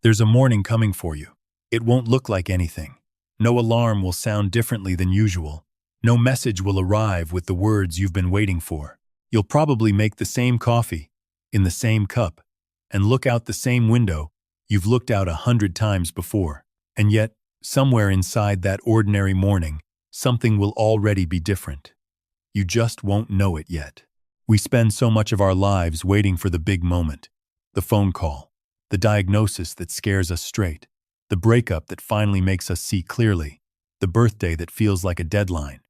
There's a morning coming for you. It won't look like anything. No alarm will sound differently than usual. No message will arrive with the words you've been waiting for. You'll probably make the same coffee, in the same cup, and look out the same window you've looked out 100 times before. And yet, somewhere inside that ordinary morning, something will already be different. You just won't know it yet. We spend so much of our lives waiting for the big moment. The phone call, the diagnosis that scares us straight, the breakup that finally makes us see clearly, the birthday that feels like a deadline.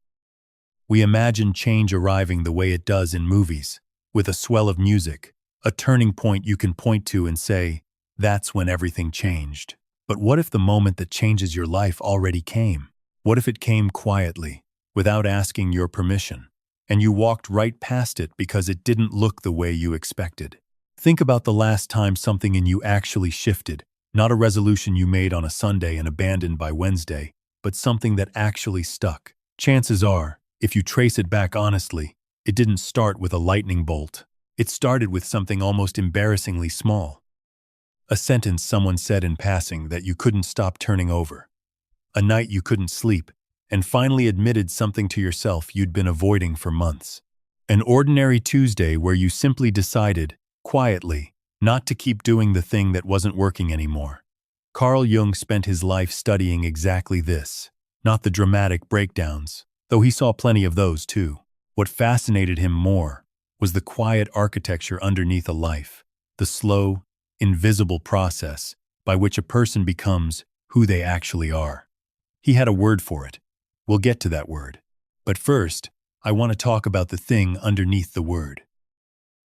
We imagine change arriving the way it does in movies, with a swell of music, a turning point you can point to and say, that's when everything changed. But what if the moment that changes your life already came? What if it came quietly, without asking your permission, and you walked right past it because it didn't look the way you expected? Think about the last time something in you actually shifted, not a resolution you made on a Sunday and abandoned by Wednesday, but something that actually stuck. Chances are, if you trace it back honestly, it didn't start with a lightning bolt. It started with something almost embarrassingly small. A sentence someone said in passing that you couldn't stop turning over. A night you couldn't sleep, and finally admitted something to yourself you'd been avoiding for months. An ordinary Tuesday where you simply decided, quietly, not to keep doing the thing that wasn't working anymore. Carl Jung spent his life studying exactly this, not the dramatic breakdowns, though he saw plenty of those too. What fascinated him more was the quiet architecture underneath a life, the slow, invisible process by which a person becomes who they actually are. He had a word for it. We'll get to that word. But first, I want to talk about the thing underneath the word.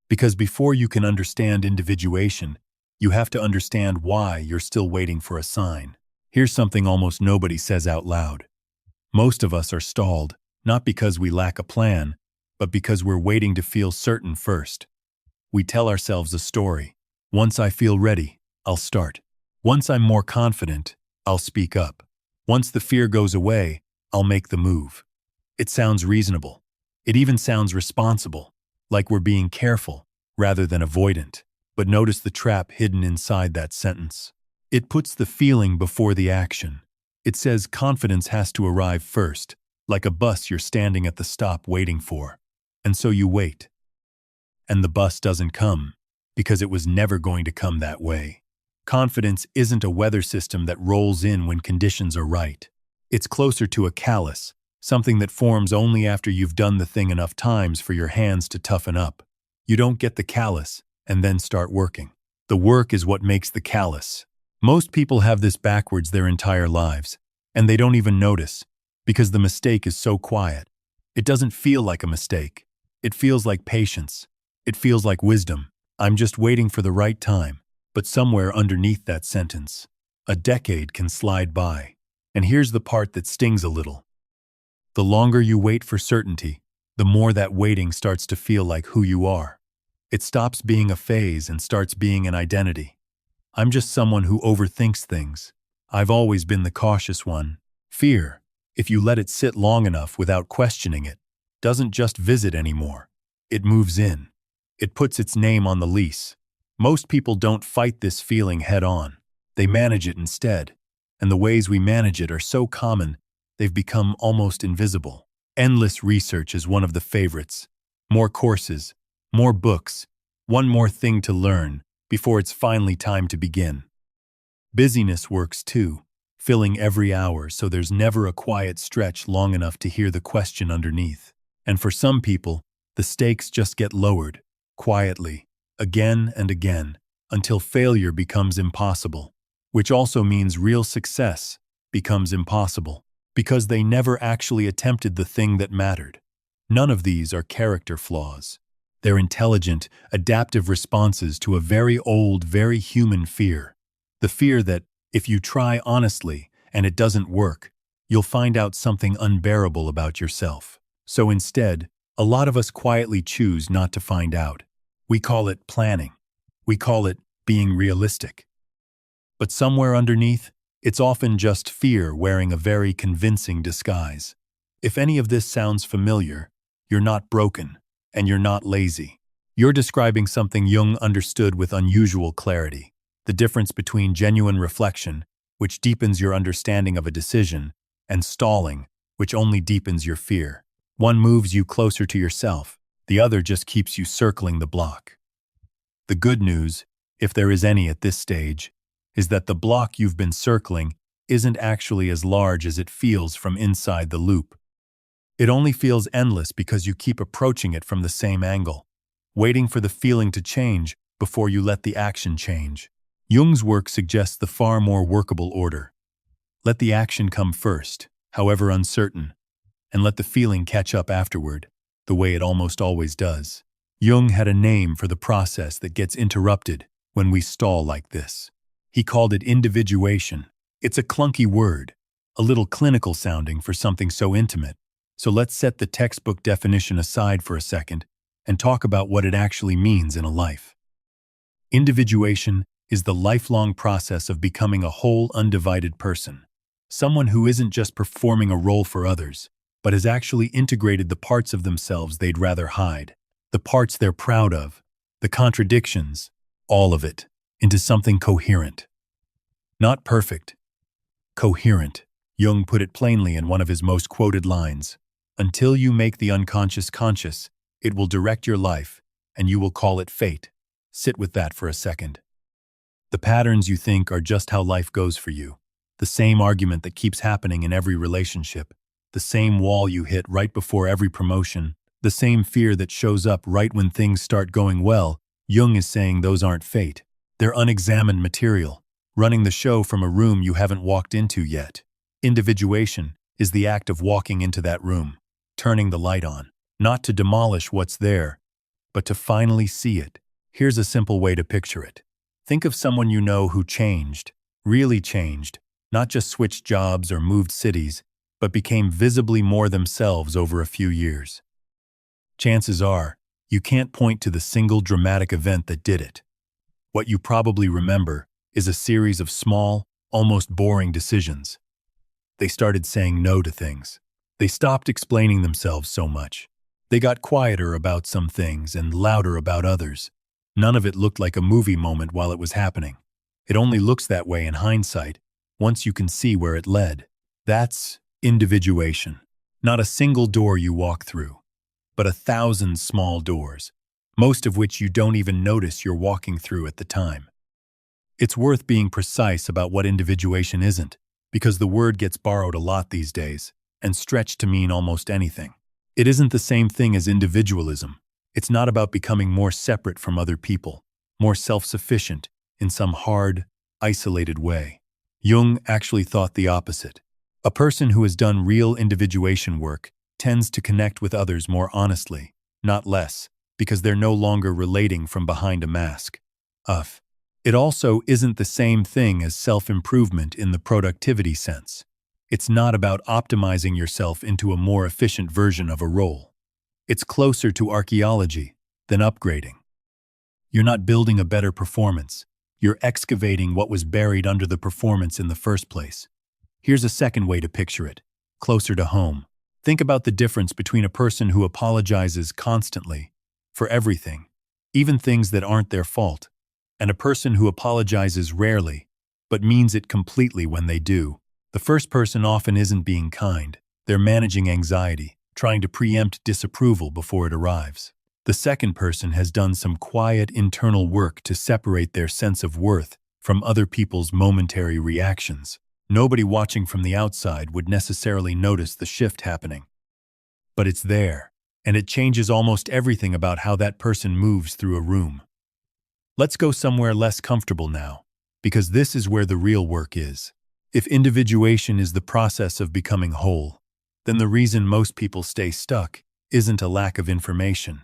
Because before you can understand individuation, you have to understand why you're still waiting for a sign. Here's something almost nobody says out loud. Most of us are stalled, not because we lack a plan, but because we're waiting to feel certain first. We tell ourselves a story. Once I feel ready, I'll start. Once I'm more confident, I'll speak up. Once the fear goes away, I'll make the move. It sounds reasonable. It even sounds responsible, like we're being careful rather than avoidant. But notice the trap hidden inside that sentence. It puts the feeling before the action. It says confidence has to arrive first, like a bus you're standing at the stop waiting for. And so you wait. And the bus doesn't come, because it was never going to come that way. Confidence isn't a weather system that rolls in when conditions are right. It's closer to a callus, something that forms only after you've done the thing enough times for your hands to toughen up. You don't get the callus and then start working. The work is what makes the callus. Most people have this backwards their entire lives, and they don't even notice, because the mistake is so quiet. It doesn't feel like a mistake. It feels like patience. It feels like wisdom. I'm just waiting for the right time. But somewhere underneath that sentence, a decade can slide by. And here's the part that stings a little. The longer you wait for certainty, the more that waiting starts to feel like who you are. It stops being a phase and starts being an identity. I'm just someone who overthinks things. I've always been the cautious one. Fear, if you let it sit long enough without questioning it, doesn't just visit anymore. It moves in. It puts its name on the lease. Most people don't fight this feeling head-on. They manage it instead. And the ways we manage it are so common, they've become almost invisible. Endless research is one of the favorites. More courses, more books, one more thing to learn before it's finally time to begin. Busyness works too, filling every hour so there's never a quiet stretch long enough to hear the question underneath. And for some people, the stakes just get lowered, quietly, again and again, until failure becomes impossible, which also means real success becomes impossible, because they never actually attempted the thing that mattered. None of these are character flaws. They're intelligent, adaptive responses to a very old, very human fear. The fear that, if you try honestly and it doesn't work, you'll find out something unbearable about yourself. So instead, a lot of us quietly choose not to find out. We call it planning. We call it being realistic. But somewhere underneath, it's often just fear wearing a very convincing disguise. If any of this sounds familiar, you're not broken, and you're not lazy. You're describing something Jung understood with unusual clarity. the difference between genuine reflection, which deepens your understanding of a decision, and stalling, which only deepens your fear. One moves you closer to yourself, the other just keeps you circling the block. The good news, if there is any at this stage, is that the block you've been circling isn't actually as large as it feels from inside the loop. It only feels endless because you keep approaching it from the same angle, waiting for the feeling to change before you let the action change. Jung's work suggests the far more workable order. Let the action come first, however uncertain, and let the feeling catch up afterward, the way it almost always does. Jung had a name for the process that gets interrupted when we stall like this. He called it individuation. It's a clunky word, a little clinical sounding for something so intimate. So let's set the textbook definition aside for a second and talk about what it actually means in a life. Individuation is the lifelong process of becoming a whole, undivided person. Someone who isn't just performing a role for others, but has actually integrated the parts of themselves they'd rather hide, the parts they're proud of, the contradictions, all of it, into something coherent. Not perfect, coherent. Jung put it plainly in one of his most quoted lines. Until you make the unconscious conscious, it will direct your life, and you will call it fate. Sit with that for a second. The patterns you think are just how life goes for you. The same argument that keeps happening in every relationship. The same wall you hit right before every promotion. The same fear that shows up right when things start going well. Jung is saying those aren't fate. They're unexamined material, running the show from a room you haven't walked into yet. Individuation is the act of walking into that room, turning the light on, not to demolish what's there, but to finally see it. Here's a simple way to picture it. Think of someone you know who changed, really changed, not just switched jobs or moved cities, but became visibly more themselves over a few years. Chances are, you can't point to the single dramatic event that did it. What you probably remember is a series of small, almost boring decisions. They started saying no to things. They stopped explaining themselves so much. They got quieter about some things and louder about others. None of it looked like a movie moment while it was happening. It only looks that way in hindsight, once you can see where it led. That's individuation. Not a single door you walk through, but 1,000 small doors, most of which you don't even notice you're walking through at the time. It's worth being precise about what individuation isn't, because the word gets borrowed a lot these days and stretched to mean almost anything. It isn't the same thing as individualism. It's not about becoming more separate from other people, more self-sufficient in some hard, isolated way. Jung actually thought the opposite. A person who has done real individuation work tends to connect with others more honestly, not less, because they're no longer relating from behind a mask. It also isn't the same thing as self-improvement in the productivity sense. It's not about optimizing yourself into a more efficient version of a role. It's closer to archaeology than upgrading. You're not building a better performance. You're excavating what was buried under the performance in the first place. Here's a second way to picture it, closer to home. Think about the difference between a person who apologizes constantly for everything, even things that aren't their fault, and a person who apologizes rarely, but means it completely when they do. The first person often isn't being kind. They're managing anxiety, trying to preempt disapproval before it arrives. The second person has done some quiet internal work to separate their sense of worth from other people's momentary reactions. Nobody watching from the outside would necessarily notice the shift happening. But it's there, and it changes almost everything about how that person moves through a room. Let's go somewhere less comfortable now, because this is where the real work is. If individuation is the process of becoming whole, then the reason most people stay stuck isn't a lack of information.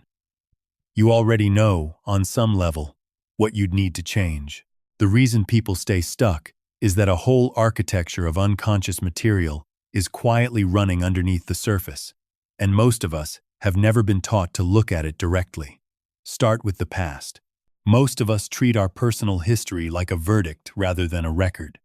You already know, on some level, what you'd need to change. The reason people stay stuck is that a whole architecture of unconscious material is quietly running underneath the surface, and most of us have never been taught to look at it directly. Start with the past. Most of us treat our personal history like a verdict rather than a record.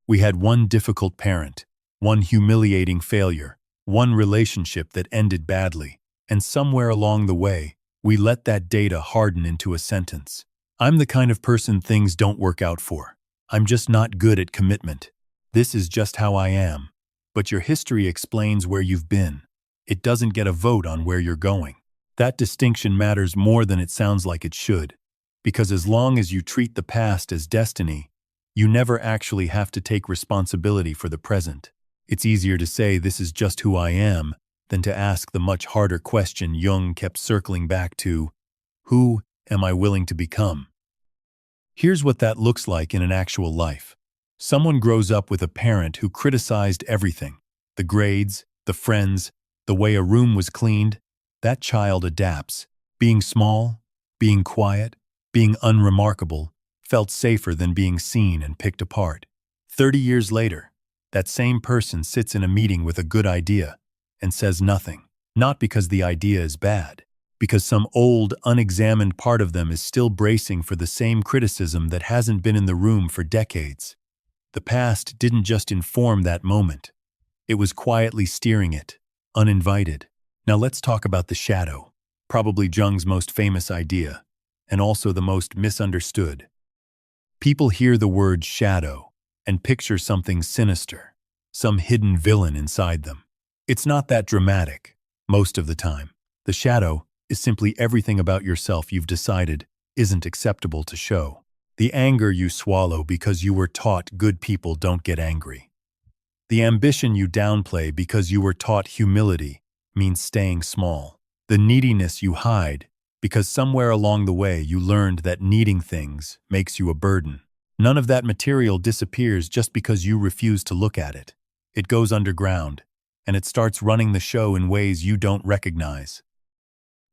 We had one difficult parent, one humiliating failure, one relationship that ended badly, and somewhere along the way, we let that data harden into a sentence. I'm the kind of person things don't work out for. I'm just not good at commitment. This is just how I am. But your history explains where you've been. It doesn't get a vote on where you're going. That distinction matters more than it sounds like it should. Because as long as you treat the past as destiny, you never actually have to take responsibility for the present. It's easier to say this is just who I am than to ask the much harder question Jung kept circling back to: who am I willing to become? Here's what that looks like in an actual life. Someone grows up with a parent who criticized everything: the grades, the friends, the way a room was cleaned. That child adapts. Being small, being quiet, being unremarkable felt safer than being seen and picked apart. 30 years later, that same person sits in a meeting with a good idea and says nothing. Not because the idea is bad, because some old, unexamined part of them is still bracing for the same criticism that hasn't been in the room for decades. The past didn't just inform that moment. It was quietly steering it, uninvited. Now let's talk about the shadow, probably Jung's most famous idea, and also the most misunderstood. People hear the word shadow and picture something sinister, some hidden villain inside them. It's not that dramatic, most of the time. The shadow is simply everything about yourself you've decided isn't acceptable to show. The anger you swallow because you were taught good people don't get angry. The ambition you downplay because you were taught humility means staying small. The neediness you hide because somewhere along the way you learned that needing things makes you a burden. None of that material disappears just because you refuse to look at it. It goes underground, and it starts running the show in ways you don't recognize.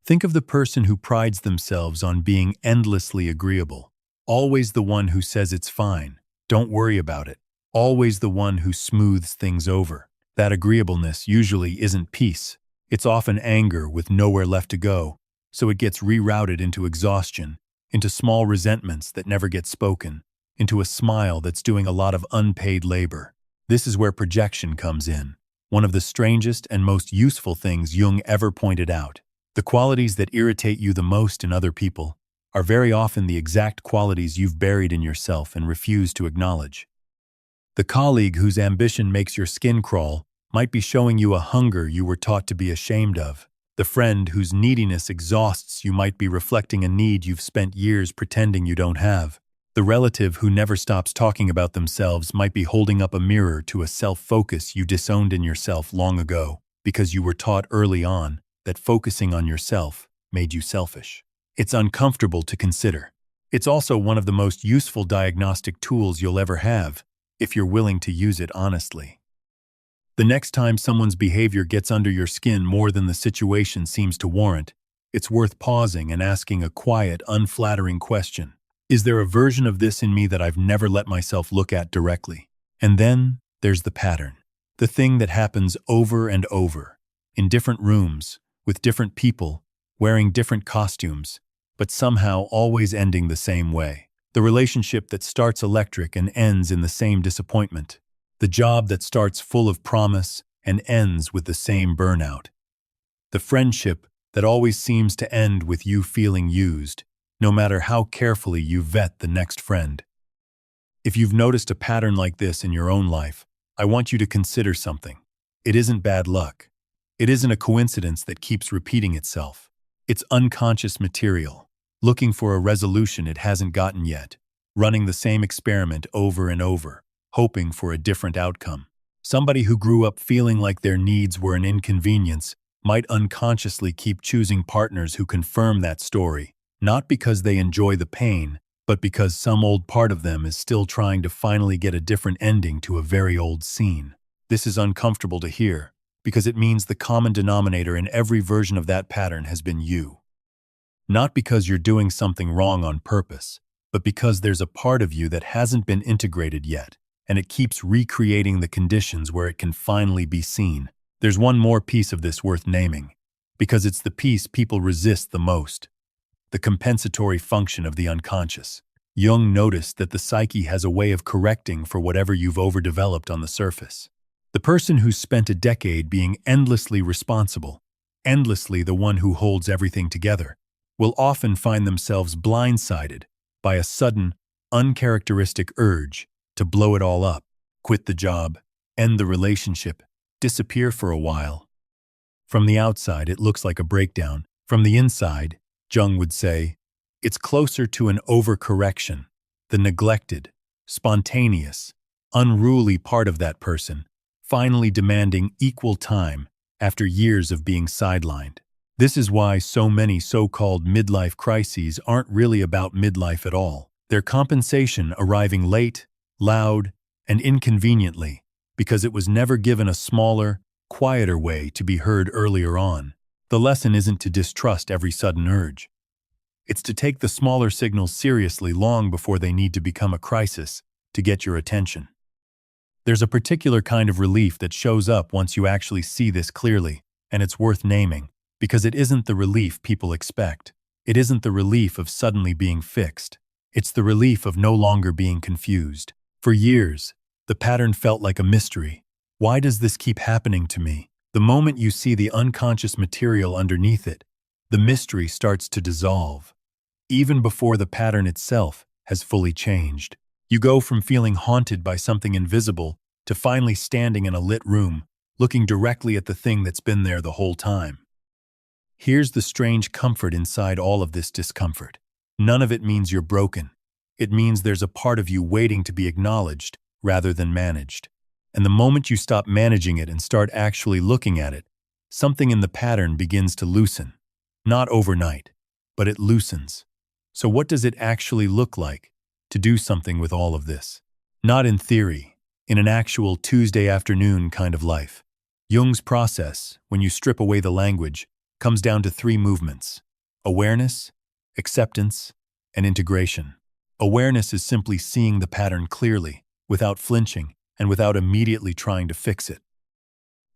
Think of the person who prides themselves on being endlessly agreeable. Always the one who says it's fine, don't worry about it. Always the one who smooths things over. That agreeableness usually isn't peace. It's often anger with nowhere left to go, so it gets rerouted into exhaustion, into small resentments that never get spoken, into a smile that's doing a lot of unpaid labor. This is where projection comes in, one of the strangest and most useful things Jung ever pointed out. The qualities that irritate you the most in other people are very often the exact qualities you've buried in yourself and refuse to acknowledge. The colleague whose ambition makes your skin crawl might be showing you a hunger you were taught to be ashamed of. The friend whose neediness exhausts you might be reflecting a need you've spent years pretending you don't have. The relative who never stops talking about themselves might be holding up a mirror to a self-focus you disowned in yourself long ago because you were taught early on that focusing on yourself made you selfish. It's uncomfortable to consider. It's also one of the most useful diagnostic tools you'll ever have, if you're willing to use it honestly. The next time someone's behavior gets under your skin more than the situation seems to warrant, it's worth pausing and asking a quiet, unflattering question. Is there a version of this in me that I've never let myself look at directly? And then there's the pattern. The thing that happens over and over, in different rooms, with different people, wearing different costumes, but somehow always ending the same way. The relationship that starts electric and ends in the same disappointment. The job that starts full of promise and ends with the same burnout. The friendship that always seems to end with you feeling used, no matter how carefully you vet the next friend. If you've noticed a pattern like this in your own life, I want you to consider something. It isn't bad luck. It isn't a coincidence that keeps repeating itself. It's unconscious material, looking for a resolution it hasn't gotten yet, running the same experiment over and over, hoping for a different outcome. Somebody who grew up feeling like their needs were an inconvenience might unconsciously keep choosing partners who confirm that story, not because they enjoy the pain, but because some old part of them is still trying to finally get a different ending to a very old scene. This is uncomfortable to hear, because it means the common denominator in every version of that pattern has been you. Not because you're doing something wrong on purpose, but because there's a part of you that hasn't been integrated yet, and it keeps recreating the conditions where it can finally be seen. There's one more piece of this worth naming, because it's the piece people resist the most. The compensatory function of the unconscious. Jung noticed that the psyche has a way of correcting for whatever you've overdeveloped on the surface. The person who's spent a decade being endlessly responsible, endlessly the one who holds everything together, will often find themselves blindsided by a sudden, uncharacteristic urge to blow it all up, quit the job, end the relationship, disappear for a while. From the outside, it looks like a breakdown. From the inside, Jung would say, it's closer to an overcorrection, the neglected, spontaneous, unruly part of that person, finally demanding equal time after years of being sidelined. This is why so many so-called midlife crises aren't really about midlife at all. Their compensation arriving late, loud, and inconveniently, because it was never given a smaller, quieter way to be heard earlier on. The lesson isn't to distrust every sudden urge. It's to take the smaller signals seriously long before they need to become a crisis to get your attention. There's a particular kind of relief that shows up once you actually see this clearly, and it's worth naming, because it isn't the relief people expect. It isn't the relief of suddenly being fixed. It's the relief of no longer being confused. For years, the pattern felt like a mystery. Why does this keep happening to me? The moment you see the unconscious material underneath it, the mystery starts to dissolve, even before the pattern itself has fully changed. You go from feeling haunted by something invisible to finally standing in a lit room, looking directly at the thing that's been there the whole time. Here's the strange comfort inside all of this discomfort. None of it means you're broken. It means there's a part of you waiting to be acknowledged rather than managed. And the moment you stop managing it and start actually looking at it, something in the pattern begins to loosen. Not overnight, but it loosens. So what does it actually look like to do something with all of this? Not in theory, in an actual Tuesday afternoon kind of life. Jung's process, when you strip away the language, comes down to 3 movements: awareness, acceptance, and integration. Awareness is simply seeing the pattern clearly, without flinching, and without immediately trying to fix it.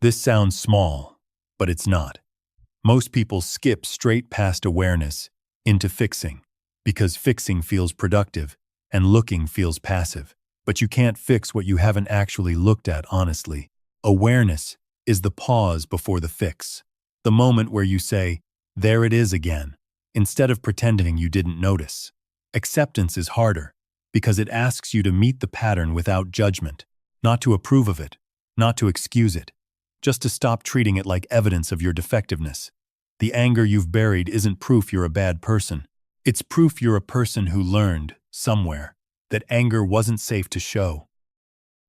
This sounds small, but it's not. Most people skip straight past awareness into fixing, because fixing feels productive and looking feels passive. But you can't fix what you haven't actually looked at honestly. Awareness is the pause before the fix. The moment where you say, there it is again, instead of pretending you didn't notice. Acceptance is harder, because it asks you to meet the pattern without judgment, not to approve of it, not to excuse it, just to stop treating it like evidence of your defectiveness. The anger you've buried isn't proof you're a bad person. It's proof you're a person who learned, somewhere, that anger wasn't safe to show.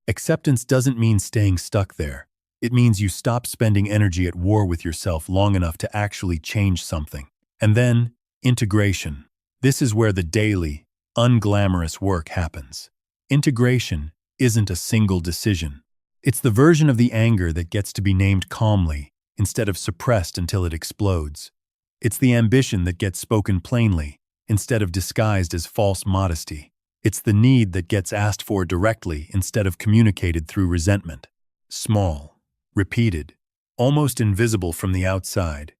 Acceptance doesn't mean staying stuck there. It means you stop spending energy at war with yourself long enough to actually change something. And then, integration. This is where the daily, unglamorous work happens. Integration isn't a single decision. It's the version of the anger that gets to be named calmly instead of suppressed until it explodes. It's the ambition that gets spoken plainly instead of disguised as false modesty. It's the need that gets asked for directly instead of communicated through resentment. Small, repeated, almost invisible from the outside.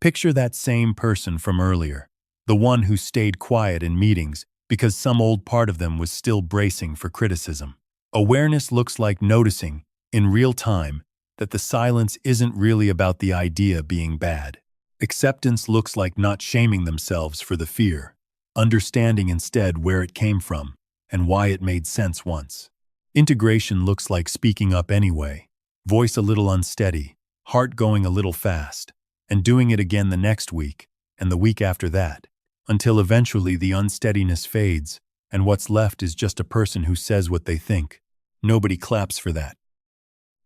Picture that same person from earlier, the one who stayed quiet in meetings because some old part of them was still bracing for criticism. Awareness looks like noticing, in real time, that the silence isn't really about the idea being bad. Acceptance looks like not shaming themselves for the fear, understanding instead where it came from and why it made sense once. Integration looks like speaking up anyway, voice a little unsteady, heart going a little fast, and doing it again the next week and the week after that, until eventually the unsteadiness fades and what's left is just a person who says what they think. Nobody claps for that.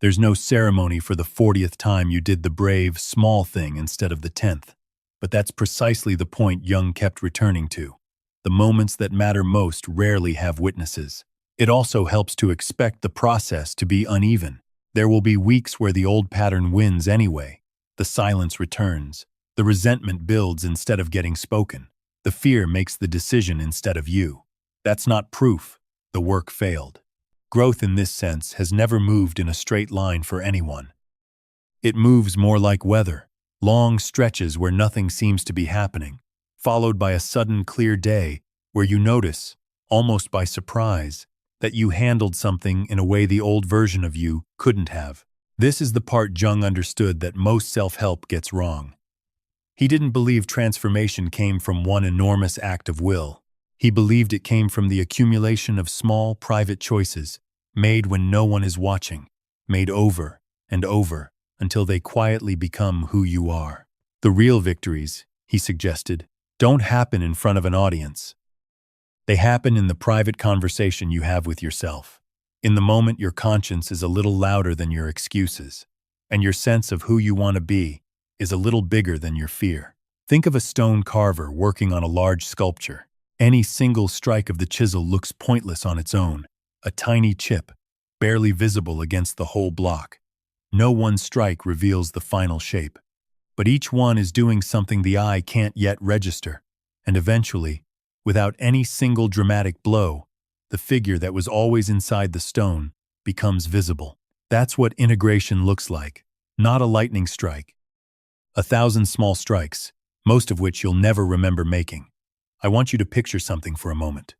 There's no ceremony for the 40th time you did the brave, small thing instead of the 10th. But that's precisely the point Jung kept returning to. The moments that matter most rarely have witnesses. It also helps to expect the process to be uneven. There will be weeks where the old pattern wins anyway. The silence returns. The resentment builds instead of getting spoken. The fear makes the decision instead of you. That's not proof. The work failed. Growth in this sense has never moved in a straight line for anyone. It moves more like weather, long stretches where nothing seems to be happening, followed by a sudden clear day where you notice, almost by surprise, that you handled something in a way the old version of you couldn't have. This is the part Jung understood that most self-help gets wrong. He didn't believe transformation came from one enormous act of will. He believed it came from the accumulation of small, private choices, made when no one is watching, made over and over, until they quietly become who you are. The real victories, he suggested, don't happen in front of an audience. They happen in the private conversation you have with yourself. In the moment your conscience is a little louder than your excuses, and your sense of who you want to be is a little bigger than your fear. Think of a stone carver working on a large sculpture. Any single strike of the chisel looks pointless on its own, a tiny chip, barely visible against the whole block. No one strike reveals the final shape, but each one is doing something the eye can't yet register, and eventually, without any single dramatic blow, the figure that was always inside the stone becomes visible. That's what integration looks like, not a lightning strike. 1,000 small strikes, most of which you'll never remember making. I want you to picture something for a moment.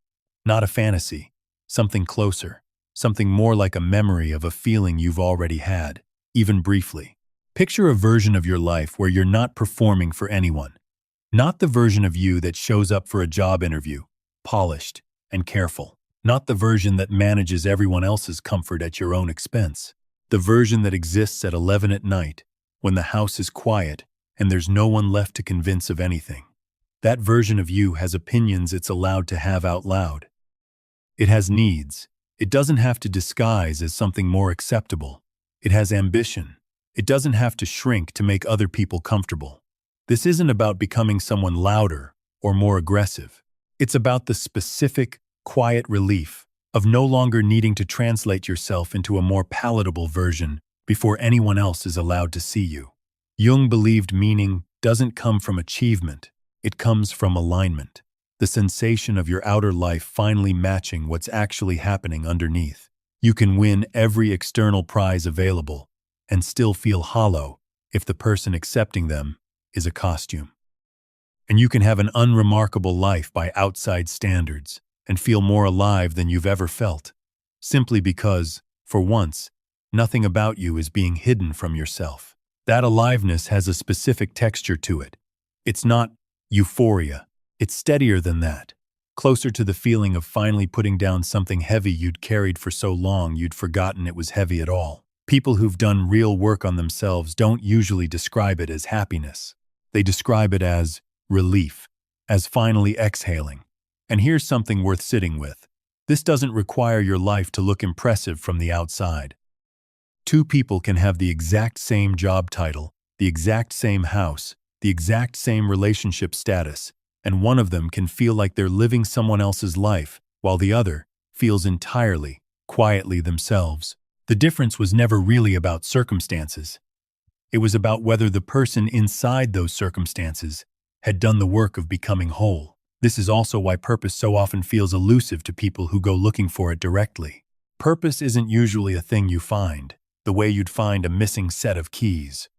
Not a fantasy, something closer, something more like a memory of a feeling you've already had, even briefly. Picture a version of your life where you're not performing for anyone. Not the version of you that shows up for a job interview, polished and careful. Not the version that manages everyone else's comfort at your own expense. The version that exists at 11 at night, when the house is quiet and there's no one left to convince of anything. That version of you has opinions it's allowed to have out loud. It has needs. It doesn't have to disguise as something more acceptable. It has ambition. It doesn't have to shrink to make other people comfortable. This isn't about becoming someone louder or more aggressive. It's about the specific, quiet relief of no longer needing to translate yourself into a more palatable version before anyone else is allowed to see you. Jung believed meaning doesn't come from achievement. It comes from alignment, the sensation of your outer life finally matching what's actually happening underneath. You can win every external prize available and still feel hollow if the person accepting them is a costume. And you can have an unremarkable life by outside standards and feel more alive than you've ever felt, simply because, for once, nothing about you is being hidden from yourself. That aliveness has a specific texture to it. It's not euphoria. It's steadier than that, closer to the feeling of finally putting down something heavy you'd carried for so long you'd forgotten it was heavy at all. People who've done real work on themselves don't usually describe it as happiness. They describe it as relief, as finally exhaling. And here's something worth sitting with. This doesn't require your life to look impressive from the outside. Two people can have the exact same job title, the exact same house, the exact same relationship status, and one of them can feel like they're living someone else's life, while the other feels entirely, quietly themselves. The difference was never really about circumstances. It was about whether the person inside those circumstances had done the work of becoming whole. This is also why purpose so often feels elusive to people who go looking for it directly. Purpose isn't usually a thing you find, the way you'd find a missing set of keys.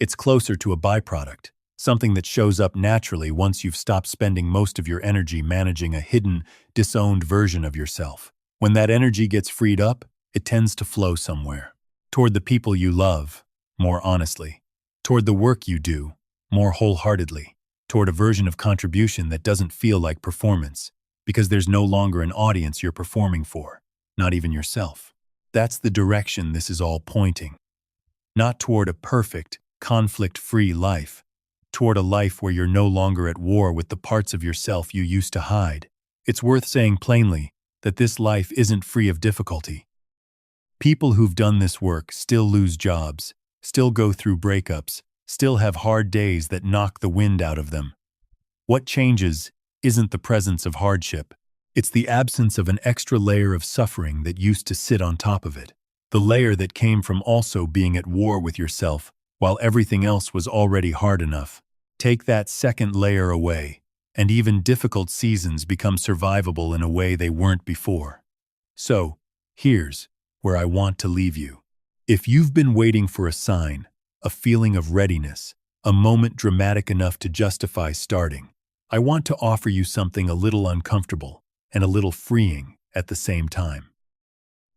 It's closer to a byproduct, something that shows up naturally once you've stopped spending most of your energy managing a hidden, disowned version of yourself. When that energy gets freed up, it tends to flow somewhere. Toward the people you love, more honestly. Toward the work you do, more wholeheartedly. Toward a version of contribution that doesn't feel like performance, because there's no longer an audience you're performing for, not even yourself. That's the direction this is all pointing. Not toward a perfect, conflict-free life, toward a life where you're no longer at war with the parts of yourself you used to hide. It's worth saying plainly that this life isn't free of difficulty. People who've done this work still lose jobs, still go through breakups, still have hard days that knock the wind out of them. What changes isn't the presence of hardship. It's the absence of an extra layer of suffering that used to sit on top of it. The layer that came from also being at war with yourself while everything else was already hard enough. Take that second layer away, and even difficult seasons become survivable in a way they weren't before. So, here's where I want to leave you. If you've been waiting for a sign, a feeling of readiness, a moment dramatic enough to justify starting, I want to offer you something a little uncomfortable and a little freeing at the same time.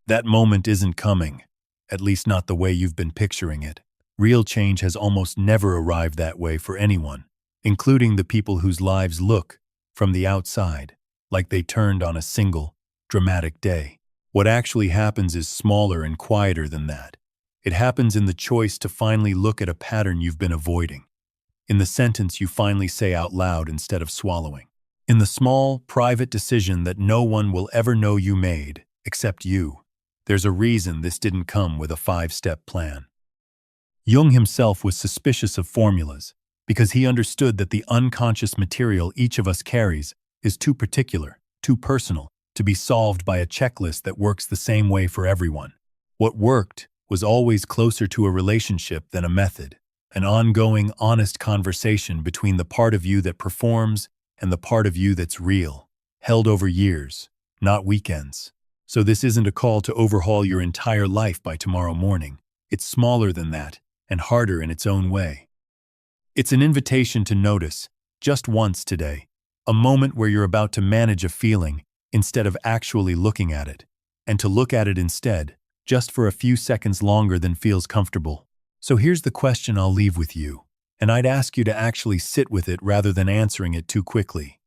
That moment isn't coming, at least not the way you've been picturing it. Real change has almost never arrived that way for anyone, including the people whose lives look, from the outside, like they turned on a single, dramatic day. What actually happens is smaller and quieter than that. It happens in the choice to finally look at a pattern you've been avoiding, in the sentence you finally say out loud instead of swallowing, in the small, private decision that no one will ever know you made, except you. There's a reason this didn't come with a 5-step plan. Jung himself was suspicious of formulas because he understood that the unconscious material each of us carries is too particular, too personal, to be solved by a checklist that works the same way for everyone. What worked was always closer to a relationship than a method, an ongoing, honest conversation between the part of you that performs and the part of you that's real, held over years, not weekends. So this isn't a call to overhaul your entire life by tomorrow morning. It's smaller than that, and harder in its own way. It's an invitation to notice, just once today, a moment where you're about to manage a feeling instead of actually looking at it, and to look at it instead, just for a few seconds longer than feels comfortable. So here's the question I'll leave with you, and I'd ask you to actually sit with it rather than answering it too quickly.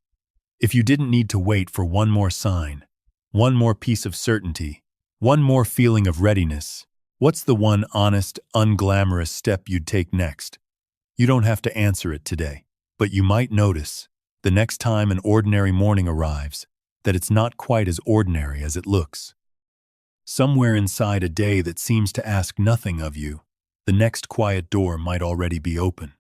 If you didn't need to wait for one more sign, one more piece of certainty, one more feeling of readiness, what's the one honest, unglamorous step you'd take next? You don't have to answer it today, but you might notice, the next time an ordinary morning arrives, that it's not quite as ordinary as it looks. Somewhere inside a day that seems to ask nothing of you, the next quiet door might already be open.